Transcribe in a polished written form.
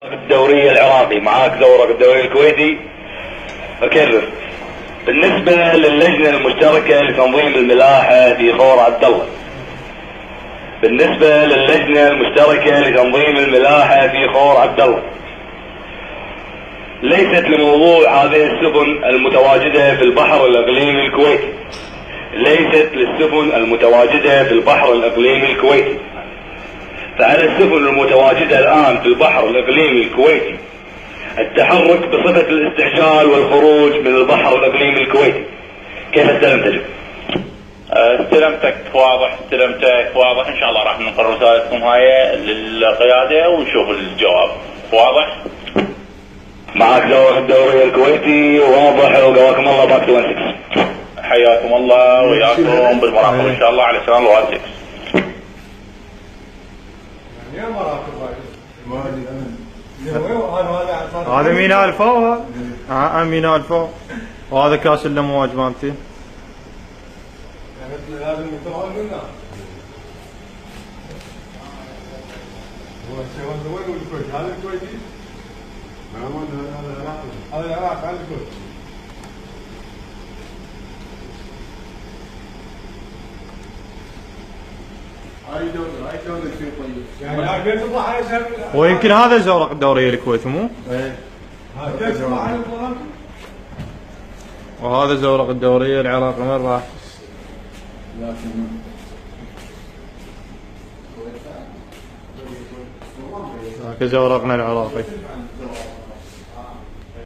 الدوري العراقي معاك زورق الدوري الكويتي. اكرر، بالنسبة للجنة المشتركة لتنظيم الملاحة في خور عبد الله، بالنسبة للجنة المشتركة لتنظيم الملاحة في خور عبد الله، ليست لموضوع هذه السفن المتواجدة في البحر الإقليمي الكويتي، ليست للسفن المتواجدة في البحر الإقليمي الكويتي. فعلى السفن المتواجدة الآن في البحر الإقليمي الكويتي التحرك بصفة الاستعجال والخروج من البحر الإقليمي الكويتي. كيف استلمت؟ استلمتك واضح، استلمتك واضح. ان شاء الله راح ننقل رسالتكم هاي للقيادة ونشوف الجواب. واضح؟ معك زورق الدوري الكويتي واضح، وقواكم الله باك 26. حياكم الله وياكم بالمراقبة ان شاء الله على سنة الواسع. هذا ميناء الفو، ميناء الفو، وهذا كاس الامواج مالتي. لازم يطلعون منا. هو الشيء وين الكويت؟ هذا الكويتي؟ هذا العراق. هذا العراق، هذا الكويت. هاي دولة شيء طيب. يعني كيف تطلع على سبيل؟ ويمكن هذا زورق الدوري الكويتي مو؟ ايه. كيف تطلع على القرآن؟ وهذا زورق الدوري العراقي من راح؟ هذا زورقنا العراقي.